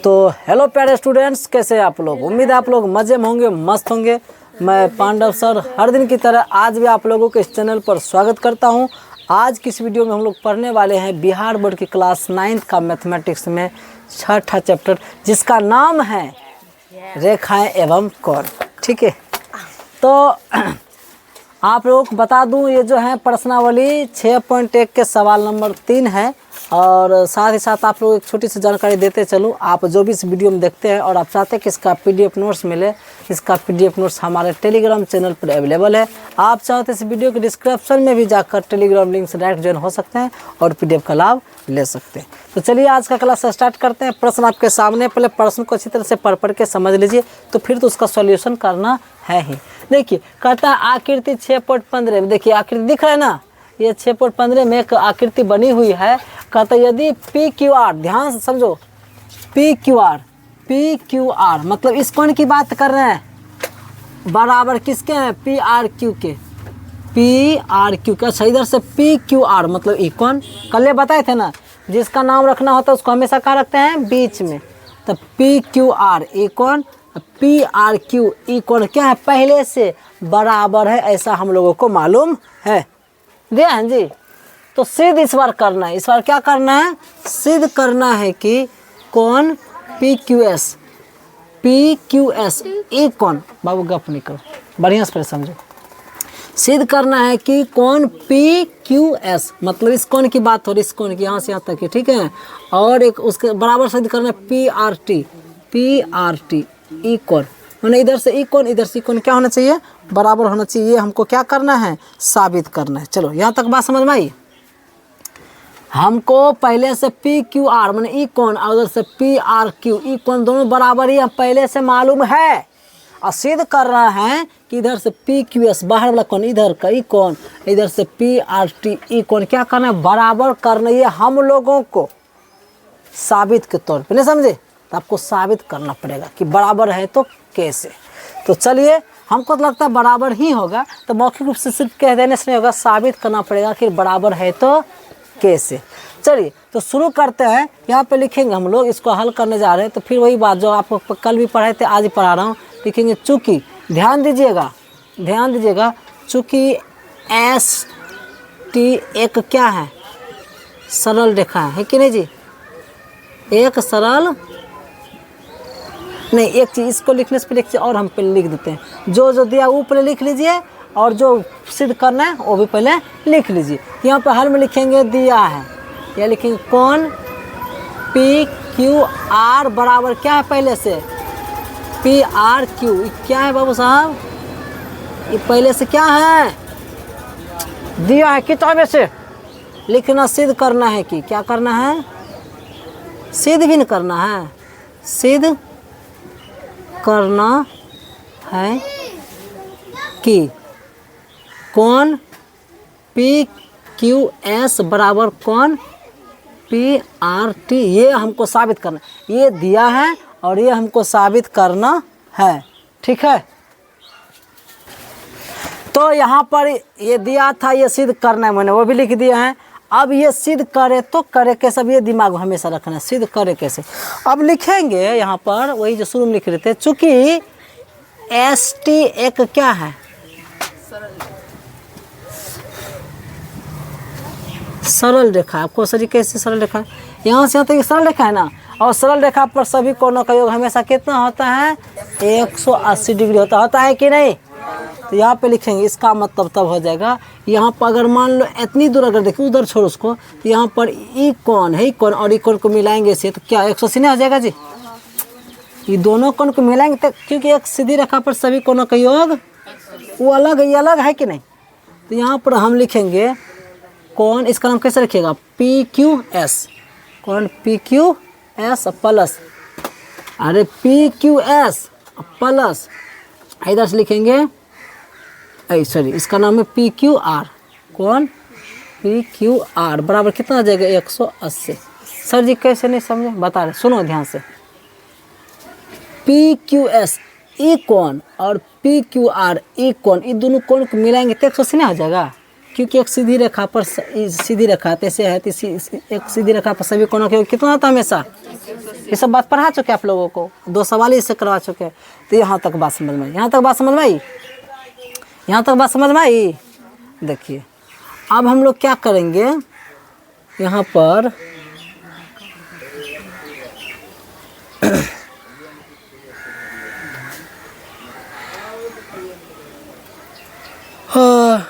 तो हेलो प्यारे स्टूडेंट्स, कैसे आप लोग? उम्मीद है आप लोग मज़े में होंगे, मस्त होंगे। मैं पांडव सर हर दिन की तरह आज भी आप लोगों के इस चैनल पर स्वागत करता हूं। आज की इस वीडियो में हम लोग पढ़ने वाले हैं बिहार बोर्ड की क्लास 9th का मैथमेटिक्स में छठा चैप्टर, जिसका नाम है रेखाएं एवं कोण। ठीक है, तो आप लोगों को बता दूं, ये जो है प्रश्नावली 6.1 के सवाल नंबर 3 है। और साथ ही साथ आप लोग एक छोटी सी जानकारी देते चलूं, आप जो भी इस वीडियो में देखते हैं और आप चाहते हैं कि इसका पीडीएफ नोट्स मिले, इसका पीडीएफ नोट्स हमारे टेलीग्राम चैनल पर अवेलेबल है। आप चाहते हैं इस वीडियो के डिस्क्रिप्शन में भी जाकर टेलीग्राम लिंक से डायरेक्ट ज्वाइन हो सकते हैं और पीडीएफ का लाभ ले सकते हैं। तो चलिए आज का क्लास स्टार्ट करते हैं। प्रश्न आपके सामने, पहले प्रश्न को अच्छी तरह से पढ़ के समझ लीजिए, तो फिर तो उसका सॉल्यूशन करना है ही। देखिए, कहता है आकृति 6.15 में, देखिए आकृति दिख रहा है ना, ये 6.15 में एक आकृति बनी हुई है। कहता है यदि पी क्यू आर, ध्यान से समझो, पी क्यू आर मतलब इस कोण की बात कर रहे हैं, बराबर किसके हैं? पी आर क्यू के, पी आर क्यू के। अच्छा, इधर से पी क्यू आर मतलब ई कोण, कल बताए थे ना, जिसका नाम रखना होता है उसको हमेशा क्या रखते हैं? बीच में। तो पी क्यू आर ई कोण, पी आर क्यू ई कोण क्या है? पहले से बराबर है, ऐसा हम लोगों को मालूम है। दिया है जी। तो सिद्ध इस बार करना है, इस बार क्या करना है? सिद्ध करना है कि कोण पी क्यू एस ई कोण, बाबू गप नहीं करो, बढ़िया से समझो। सिद्ध करना है कि कोण पी क्यू एस मतलब इस कोण की बात हो रही, इस कोण की यहाँ से यहाँ तक की, ठीक है। और एक उसके बराबर सिद्ध करना है पी आर टी ई कोण, मैंने इधर से ई कोण, इधर से ई कोण क्या होना चाहिए? बराबर होना चाहिए। ये हमको क्या करना है? साबित करना है। चलो यहाँ तक बात समझ में आई। हमको पहले से पी क्यू आर मैंने ई कोण और उधर से पी आर क्यू ई कोण दोनों बराबर ही हम पहले से मालूम है, और सिद्ध कर रहा है कि इधर से पी क्यू एस बाहर वाला कोण, इधर का ई कोण, इधर से पी आर टी ई कोण क्या करना है? बराबर करना। ये हम लोगों को साबित के तौर पे, नहीं समझे? तो आपको साबित करना पड़ेगा कि बराबर है तो कैसे। तो चलिए, हमको तो लगता है बराबर ही होगा, तो मौखिक रूप से सिर्फ कह देने से नहीं होगा, साबित करना पड़ेगा कि बराबर है तो कैसे। चलिए तो शुरू करते हैं। यहाँ पे लिखेंगे हम लोग, इसको हल करने जा रहे हैं। तो फिर वही बात जो आपको कल भी पढ़ाए थे, आज ही पढ़ा रहा हूँ। लिखेंगे चूँकि, ध्यान दीजिएगा, चूँकि एस टी एक क्या है? सरल रेखा है कि नहीं जी? एक सरल नहीं, एक चीज़ इसको लिखने से पहले एक चीज़ और हम पहले लिख देते हैं। जो दिया वो पहले लिख लीजिए, और जो सिद्ध करना है वो भी पहले लिख लीजिए। यहाँ पे हल में लिखेंगे दिया है, यह लिखेंगे कोण पी क्यू आर बराबर क्या है? पहले से पी आर क्यू क्या है बाबू साहब? ये पहले से क्या है? दिया है किताबे से। लिखना सिद्ध करना है कि क्या करना है? सिद्ध भी नहीं करना है, सिद्ध करना है कि कोण पी क्यू एस बराबर कोण पी आर टी, ये हमको साबित करना, ये दिया है और ये हमको साबित करना है, ठीक है। तो यहाँ पर ये दिया था, ये सिद्ध करना है, मैंने वो भी लिख दिया है। अब ये सिद्ध करे तो करे कैसे, अब ये दिमाग में हमेशा रखना है, सिद्ध करे कैसे। अब लिखेंगे यहाँ पर वही जो शुरू में लिख रहे थे, चूँकि एस टी एक क्या है? सरल रेखा। आपको सर कैसे सरल रेखा है? यहाँ से यहाँ तक सरल रेखा है ना, और सरल रेखा पर सभी कोणों का योग हमेशा कितना होता है? 180 डिग्री होता है कि नहीं? तो यहाँ पे लिखेंगे, इसका मतलब तब हो जाएगा, यहाँ पर अगर मान लो इतनी दूर अगर देखिए, उधर छोड़ उसको, तो यहाँ पर ई कोण है, ई कोण और ई कोण को मिलाएंगे इसे, तो क्या 180 नहीं हो जाएगा जी? ये दोनों कोण को मिलाएंगे तो, क्योंकि एक सीधी रेखा पर सभी कोणों का योग वो अलग है, ये अलग है कि नहीं? तो यहाँ पर हम लिखेंगे कोण, इसका नाम कैसे रखिएगा? पी क्यू एस, कोण पी क्यू एस प्लस, अरे पी क्यू एस प्लस, इधर से लिखेंगे सॉरी, इसका नाम है पी क्यू आर, कोण पी क्यू आर बराबर कितना आ जाएगा? 180। सर जी कैसे नहीं समझे, बता रहे, सुनो ध्यान से। पी क्यू एस ई कोण और पी क्यू आर ई कोण, ये दोनों कोण को मिलाएंगे तो 180 नहीं हो जाएगा? क्योंकि एक सीधी रेखा पर सीधी रेखा ऐसे है, एक सीधी रेखा पर सभी कोणों के कितना होता है हमेशा ये सब बात पढ़ा चुके आप लोगों को, 2 सवाल ही इससे करवा चुके हैं। तो यहाँ तक बात समझ में आई, यहाँ तक बात समझ में आई, यहाँ तक बात समझ में आई। देखिए अब हम लोग क्या करेंगे, यहाँ पर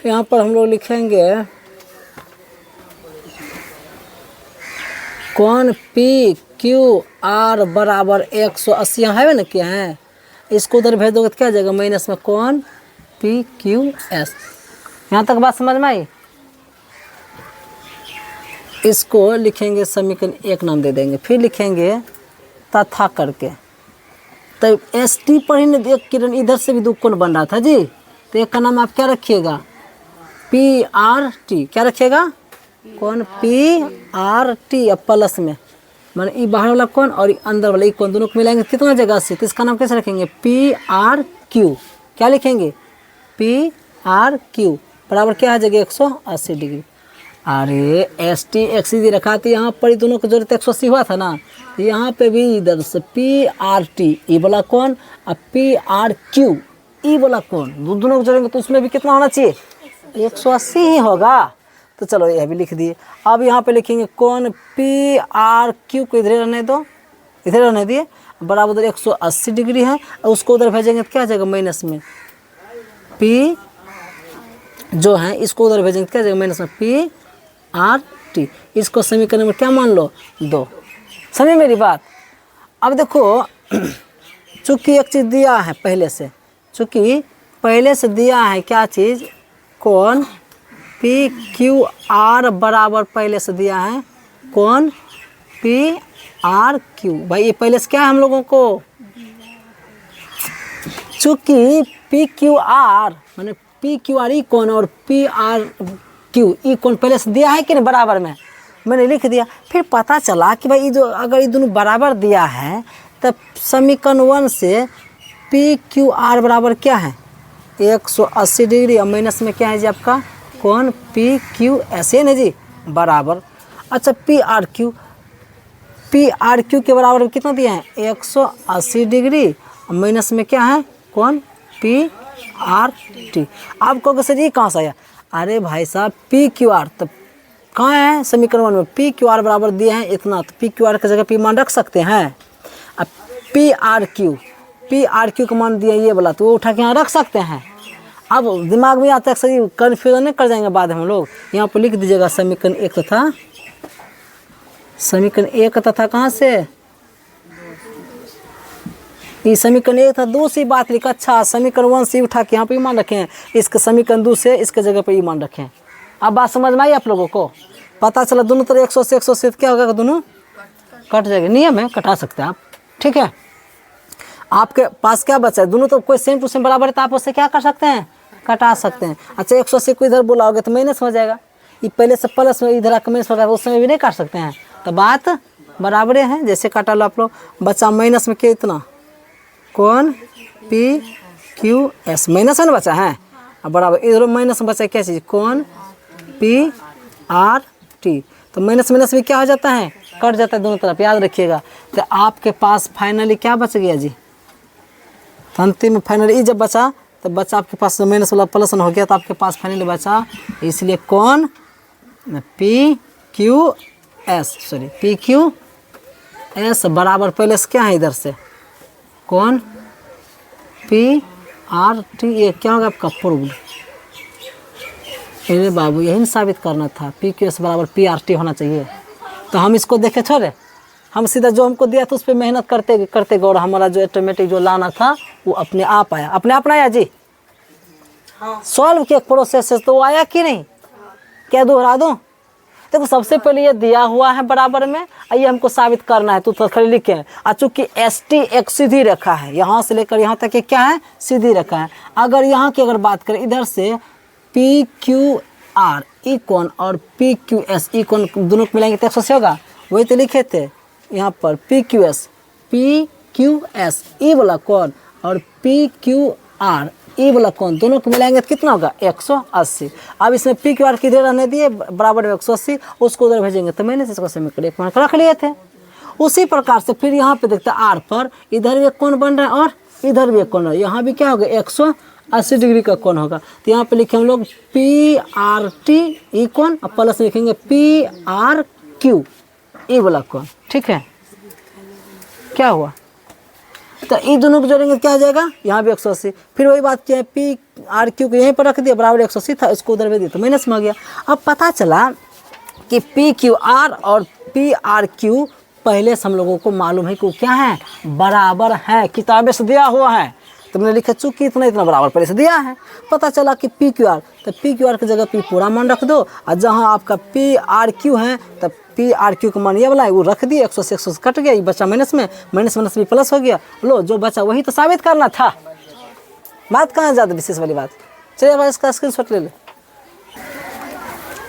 यहाँ पर हम लोग लिखेंगे कौन पी क्यू आर बराबर 180 यहाँ है ना, क्या है, इसको उधर भेज दोगे तो क्या आ जाएगा, माइनस में कौन पी क्यू एस। यहाँ तक बात समझ में आई। इसको लिखेंगे समीकरण 1 नाम दे देंगे, फिर लिखेंगे तथा करके। तब एस टी पर ही ना एक किरण इधर से भी 2 कोण बन रहा था जी, तो एक का नाम आप क्या रखिएगा, पी आर टी। क्या रखिएगा, कौन पी आर टी। अब प्लस में माने ई बाहर वाला कौन और अंदर वाला ई कौन, दोनों को मिलाएंगे कितना जगह से, तो इसका नाम कैसे रखेंगे, पी आर क्यू। क्या लिखेंगे, पी आर क्यू बराबर क्या आ जाएगा 180 डिग्री। अरे एस टी एक सीधी रखा थी, यहाँ पर दोनों की जरूरत 180 हुआ था ना, यहाँ पे भी इधर से पी आर टी ई वाला कौन और पी आर क्यू ई वाला कौन, दोनों को जोड़ेंगे तो उसमें भी कितना होना चाहिए, 180 ही होगा। तो चलो यह भी लिख दिए। अब यहाँ पे लिखेंगे कौन पी आर क्यू को इधर रहने दो, इधर रहने दिए, बराबर उधर 180 डिग्री है, और उसको उधर भेजेंगे तो क्या आ जाएगा, माइनस में पी जो है इसको उधर भेजेंगे तो क्या आ जाएगा, माइनस में पी आर टी। इसको समीकरण में क्या मान लो, 2। समझे मेरी बात। अब देखो चूँकि एक चीज़ दिया है पहले से, चूँकि पहले से दिया है क्या चीज़, कौन पी क्यू आर बराबर पहले से दिया है कौन पी आर क्यू। भाई ये पहले से क्या है हम लोगों को, चूँकि पी क्यू आर मैंने पी क्यू आर ई कौन और पी आर क्यू ई कौन पहले से दिया है कि नहीं, बराबर में मैंने लिख दिया। फिर पता चला कि भाई ये जो अगर ये दोनों बराबर दिया है तब समीकरण 1 से पी क्यू आर बराबर क्या है, 180 डिग्री, और माइनस में क्या है जी आपका कौन पी क्यू ऐसे ना जी बराबर। अच्छा पी आर क्यू के बराबर कितना दिया है, 180 डिग्री, और माइनस में क्या है कौन पी आर टी। आप कहोगे सर ये कहाँ से आया, अरे भाई साहब पी क्यू आर तब कहाँ है समीकरण 1 में, पी क्यू आर बराबर दिए हैं इतना, तो पी क्यू आर की जगह पी मान रख सकते हैं। अब पी आर क्यू का मान दिया ये वाला, तो वो उठा के यहाँ रख सकते हैं। अब दिमाग में आता है सही, कन्फ्यूजन नहीं कर जाएंगे बाद हम लोग। यहाँ पर लिख दीजिएगा समीकरण 1 तथा समीकरण 1 तथा कहाँ से, ये समीकरण 1 था 2 से बात लिखा। अच्छा समीकरण 1 से उठा के यहाँ पे मान रखें, इसके समीकरण 2 से इसके जगह पे मान रखें। अब बात समझ में आई आप लोगों को, पता चला दोनों तरह 180 क्या होगा, दोनों कट जाएगा। नियम है कटा सकते हैं आप, ठीक है। आपके पास क्या बचा है, दोनों तो कोई सेम टू सेम बराबर है, तो आप उससे क्या कर सकते हैं, कटा सकते हैं। अच्छा 180 को इधर बुलाओगे तो माइनस हो जाएगा, ये पहले से प्लस में इधर आकर माइनस हो रहा है, उस समय भी नहीं काट सकते हैं, तो बात बराबर है। जैसे काटा लो आप लोग, बचा माइनस में क्या इतना कौन पी क्यू एस, माइनस है ना बचा है, अब बराबर इधर माइनस में बचा क्या चीज़ कौन पी आर टी। तो माइनस माइनस भी क्या हो जाता है, कट जाता है दोनों तरफ, याद रखिएगा। तो आपके पास फाइनली क्या बच गया जी, अंतिम में फाइनली जब बचा तब बचा आपके पास माइनस वाला प्लस हो गया, तो आपके पास फाइनली बचा, इसलिए कौन पी क्यू एस बराबर पहले से क्या है इधर से कौन पी आर टी। ये क्या होगा आपका प्रूव्ड। अरे बाबू यही साबित करना था, पी क्यू एस बराबर पी आर टी होना चाहिए। तो हम इसको देखे छोड़े, हम सीधा जो हमको दिया था उस पर मेहनत करते करते गए, और हमारा जो ऑटोमेटिक जो लाना था वो अपने आप आया। अपने आप ना आया जी, सॉल्व किया प्रोसेस से, तो वो आया कि नहीं, क्या दोहरा दूँ। देखो सबसे पहले ये दिया हुआ है बराबर में, ये हमको साबित करना है, तो खाली लिखे हैं। और चूँकि एस टी एक सीधी रेखा है, यहाँ से लेकर यहाँ तक ये क्या है, सीधी रेखा है। अगर यहाँ की अगर बात करें, इधर से पी क्यू आर ई कौन और पी क्यू एस ई कौन दोनों को मिलाएंगे तो 180 होगा, वही तो लिखे थे यहाँ पर पी क्यू एस ई वाला कौन और पी क्यू आर ई वाला कौन, दोनों को मिलाएंगे तो कितना होगा 180। अब इसमें पी क्यू आर किधर रहने दिए बराबर में 180, उसको उधर भेजेंगे तो मैंने इसको समीकरण 1 रख लिए थे। उसी प्रकार से फिर यहाँ पे देखते हैं आर पर इधर भी एक कोण बन रहा है और इधर भी एक कोण है, यहाँ भी क्या होगा 180 डिग्री का कोण होगा। तो यहाँ पे लिखे हम लोग PRT ई कोण और प्लस लिखेंगे PRQ ई वाला कोण। ठीक है, क्या हुआ? तो ये दोनों को जोड़ेंगे क्या हो जाएगा? यहाँ भी 180। फिर वही बात क्या है, PRQ को यहीं पर रख दिया, बराबर 180 था, इसको उधर भेज दिया तो माइनस में आ गया। अब पता चला कि PQR और PRQ पहले से हम लोगों को मालूम है कि वो क्या है, बराबर है, किताबें से दिया हुआ है। तो मैंने लिखा चूंकि इतना इतना बराबर पहले से दिया है। पता चला कि PQR, तो PQR की जगह P पूरा मान रख दो, और जहाँ आपका PRQ है तब PRQ का मान ये वाला है वो रख दिए, 180 180 कट गया, ये बचा माइनस में, माइनस भी प्लस हो गया। लो जो बचा वही तो साबित करना था, बात कहाँ ज़्यादा विशेष वाली बात। चलिए भाई इसका स्क्रीनशॉट ले ले।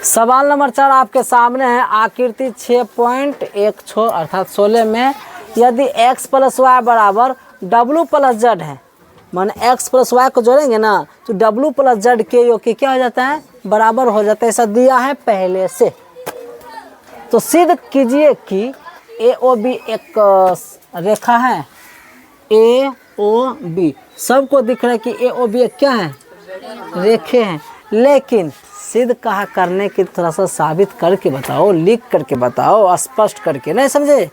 सवाल नंबर 4 आपके सामने है। आकृति 6.16 अर्थात 16 में यदि x प्लस वाई बराबर W प्लस जेड है, माने x प्लस वाई को जोड़ेंगे ना तो W प्लस जेड के योग के क्या हो जाता है, बराबर हो जाता है, ऐसा दिया है पहले से। तो सिद्ध कीजिए कि AOB एक रेखा है, AOB सबको दिख रहा है कि AOB एक क्या है, रेखे हैं, लेकिन सिद्ध कहा करने की थोड़ा सा साबित करके बताओ, लिख करके बताओ, स्पष्ट करके, नहीं समझे?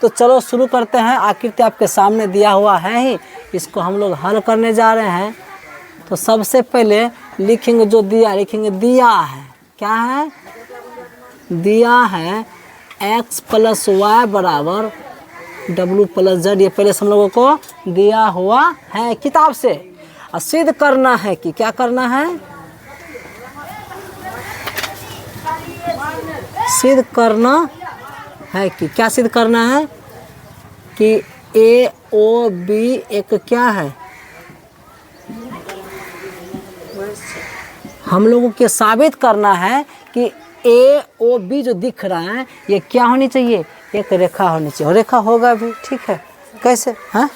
तो चलो शुरू करते हैं। आकृति आपके सामने दिया हुआ है ही, इसको हम लोग हल करने जा रहे हैं। तो सबसे पहले लिखेंगे जो दिया, लिखेंगे दिया है, क्या है, दिया है x प्लस वाई बराबर W प्लस जेड, ये पहले से हम लोगों को दिया हुआ है किताब से। और सिद्ध करना है कि क्या करना है, सिद्ध करना है कि क्या सिद्ध करना है कि AOB एक क्या है, हम लोगों के साबित करना है कि AOB जो दिख रहा है ये क्या होनी चाहिए, एक रेखा होनी चाहिए, और रेखा होगा भी। ठीक है, कैसे हैं?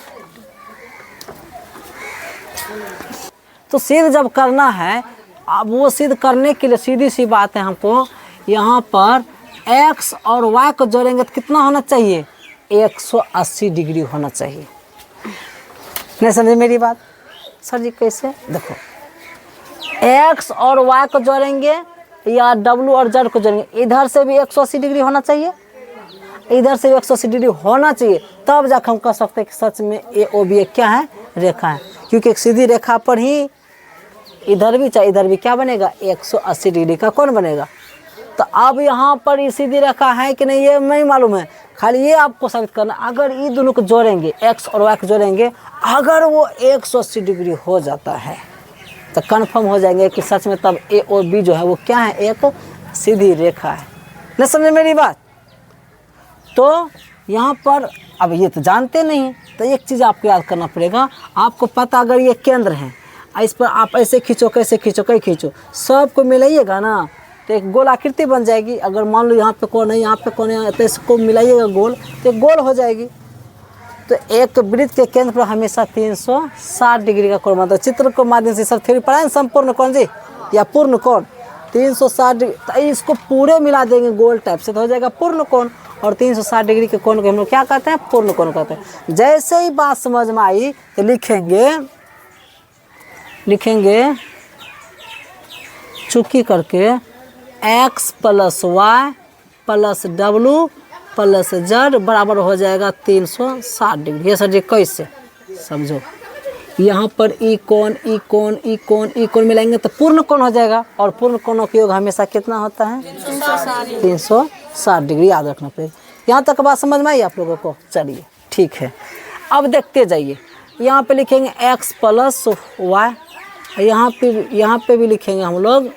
तो सिद्ध जब करना है, अब वो सिद्ध करने के लिए सीधी सी बात है, हमको यहाँ पर x और y को जोड़ेंगे तो कितना होना चाहिए, 180 डिग्री होना चाहिए। नहीं समझे मेरी बात? सर जी कैसे? देखो x और y को जोड़ेंगे या W और Z को जोड़ेंगे, इधर से भी 180 डिग्री होना चाहिए, इधर से भी 180 डिग्री होना चाहिए, तब जाकर हम कह सकते हैं कि सच में AOB एक क्या है, रेखा है। क्योंकि एक सीधी रेखा पर ही इधर भी चाहे इधर भी क्या बनेगा, 180 डिग्री का कोण बनेगा। तो अब यहाँ पर ये सीधी रेखा है कि नहीं ये नहीं मालूम है, खाली ये आपको साबित करना। अगर ये दोनों को जोड़ेंगे, x और y को जोड़ेंगे, अगर वो 180 डिग्री हो जाता है तो कंफर्म हो जाएंगे कि सच में तब AOB जो है वो क्या है, एक सीधी रेखा है। नहीं समझे मेरी बात? तो यहाँ पर अब ये तो जानते नहीं, तो एक चीज़ आपको याद करना पड़ेगा। आपको पता अगर ये केंद्र है, इस पर आप ऐसे खींचो, कैसे खींचो, कहीं खींचो, सबको मिलाइएगा ना तो एक गोल आकृति बन जाएगी। अगर मान लो यहाँ पे कौन है, यहाँ पे कौन है, तो इसको मिलाइएगा गोल, तो एक गोल हो जाएगी। तो एक वृत्त के केंद्र पर हमेशा 360 डिग्री का कोण बनता है। चित्र को माध्यम से सब थ्योरी पढ़ाएं, संपूर्ण कोण जी या पूर्ण कोण 360 डिग्री, तो इसको पूरे मिला देंगे गोल टाइप से तो हो जाएगा पूर्ण कोण। और 360 डिग्री के कोण को हम लोग क्या कहते हैं, पूर्ण कोण कहते हैं। जैसे ही बात समझ में आई तो लिखेंगे चुकी करके x प्लस वाई प्लस W प्लस जेड बराबर हो जाएगा 360 डिग्री। ये सर जी कैसे समझो, यहाँ पर ई कोण मिलाएंगे तो पूर्ण कोण हो जाएगा, और पूर्ण कोणों का योग हमेशा कितना होता है, 360 डिग्री। याद रखना पड़ेगा। यहाँ तक बात समझ में आई आप लोगों को? चलिए ठीक है, अब देखते जाइए। यहाँ पे लिखेंगे x प्लस वाई, यहाँ पे भी लिखेंगे हम लोग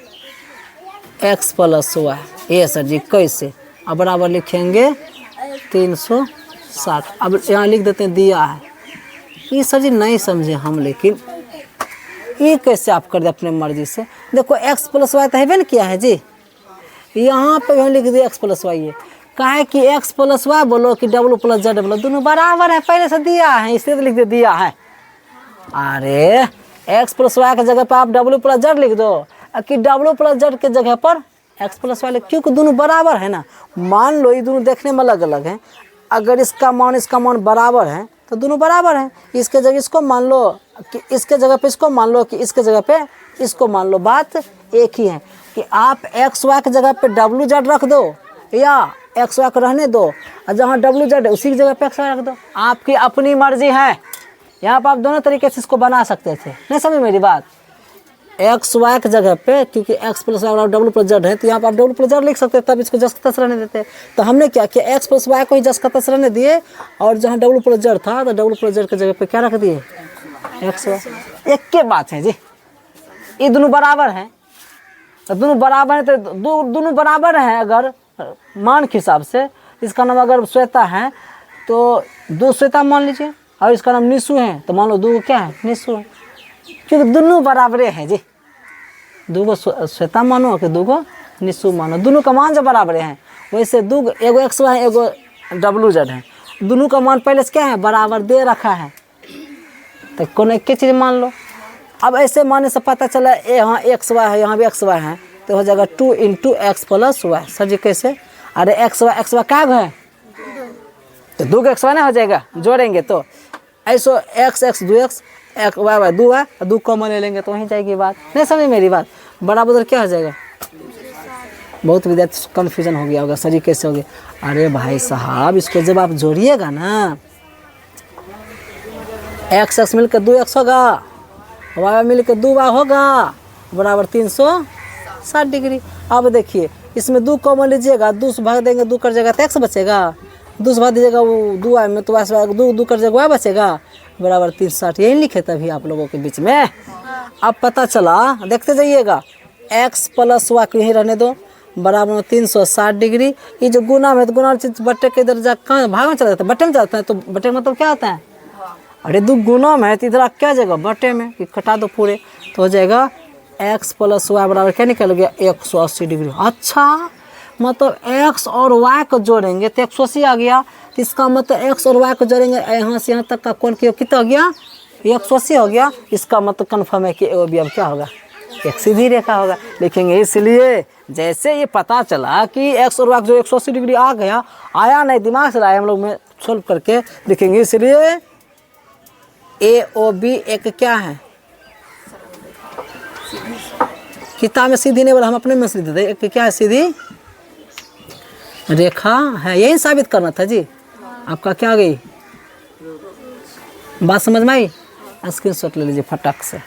x प्लस वाई। ये सर जी कैसे, अब बराबर लिखेंगे 360। अब यहाँ लिख देते हैं दिया है। ये सर जी नहीं समझे हम, लेकिन ये कैसे आप कर दे अपने मर्जी से। देखो x प्लस वाई तो है ना किया है जी, यहाँ पे हम लिख दिए x प्लस वाई है। कहे कि x प्लस वाई बोलो कि W प्लस जेड बोलो, दोनों बराबर है, पहले से दिया है, इसलिए तो लिख दे दिया है। अरे x प्लस वाई की जगह पर आप W प्लस जेड लिख दो, कि W प्लस जेड के जगह पर x प्लस वाई, क्योंकि दोनों बराबर है ना। मान लो ये दोनों देखने में अलग अलग हैं, अगर इसका मान बराबर है तो दोनों बराबर हैं। इसके जगह इसको मान लो कि इसके जगह पे इसको मान लो कि इसके जगह पे इसको मान लो। बात एक ही है कि आप एक्स वाई की जगह पे डब्ल्यू जेड रख दो या एक्स वाई को रहने दो, और जहाँ डब्ल्यू जेड है उसी की जगह पे एक्स वाई रख दो। आपकी अपनी मर्जी है। यहाँ पर आप दोनों तरीके से इसको बना सकते थे। नहीं समझ मेरी बात? एक्स वाई की जगह पे क्योंकि एक्स प्लस वाई डब्ल्यू प्लस जेड है तो यहाँ पर आप डब्ल्यू प्लस जेड लिख सकते हैं, तब इसको जस का तस रहने देते। तो हमने क्या किया, एक्स प्लस वाई को ही जस का तस रहने दिए, और जहाँ डब्ल्यू प्लस जेड था तो डब्ल्यू प्लस जेड की जगह पे क्या रख दिए, एक्स वाई। एक के बात है जी, ये दोनों बराबर हैं। तो दोनों बराबर है तो दोनों बराबर हैं अगर मान के हिसाब से। इसका नाम अगर श्वेता है तो 2 श्वेता मान लीजिए, और इसका नाम निशु है तो मान लो 2 क्या है, निशु है, क्योंकि दोनों बराबरे हैं जी। 2 श्वेता मानो कि 2 निशु मानो, दोनों का मान जो बराबरे हैं। वैसे 2 एगो एक्स वाई एगो डब्ल्यू जेड है, दोनों का मान पहले से क्या है, बराबर दे रखा है, तो कौन एक चीज़ मान लो। अब ऐसे मानने से पता चला यहाँ एक्स वाई है, यहाँ भी एक्स वाई है, तो हो जाएगा 2 × x + y। सर जी कैसे? अरे एक्स वाई क्या है, तो 2 एक्स वाई ना हो जाएगा, जोड़ेंगे तो ऐसो x 2x एक y 2y, 2 कॉमन ले लेंगे तो वहीं जाएगी बात। नहीं समझ मेरी बात? बराबर क्या हो जाएगा? बहुत विद्यार्थी कन्फ्यूजन हो गया होगा, सर जी कैसे हो गया? अरे भाई साहब, इसको जब आप जोड़िएगा ना, x मिलकर 2x होगा, y मिलकर 2y होगा, बराबर 360 डिग्री। अब देखिए इसमें 2 कॉमन लीजिएगा, 2 से भाग देंगे, 2 कर जाएगा तो x बचेगा, 2 से भाग दीजिएगा वो 2y में तो y 2 कर जाएगा y बचेगा, बराबर 360। यही लिखे तभी आप लोगों के बीच में। अब पता चला, देखते जाइएगा, x + y को यहीं रहने दो, बराबर 360 डिग्री। ये जो गुना में, तो गुना चीज बट्टे के इधर जा कहाँ भाग में चला जाता है, बट्टे में जाता है, तो बट्टे में मतलब क्या होता है, अरे 2 गुना में है तो इधर क्या जाएगा, बट्टे में, कि कटा दो पूरे, तो हो जाएगा x + y बराबर क्या निकल गया, 180 डिग्री। अच्छा, मतलब x और y को जोड़ेंगे तो 180 आ गया, तो इसका मतलब x और y को जोड़ेंगे यहाँ से यहाँ तक का कोण कितना हो गया, 180 हो गया। इसका मतलब कन्फर्म है कि वो भी अब क्या होगा, एक सीधी रेखा होगा, लिखेंगे। इसलिए जैसे ये पता चला कि x और y जो 180 डिग्री आ गया, आया नहीं, दिमाग से लाया हम लोग में सोल्व करके लिखेंगे। इसलिए AOB एक क्या है, किताब में सीधी नहीं बोला, हम अपने में सीधी देते, एक क्या है, सीधी रेखा है। यही साबित करना था जी। आपका क्या गई बात समझ में आई? स्क्रीनशॉट ले लीजिए फटाक से।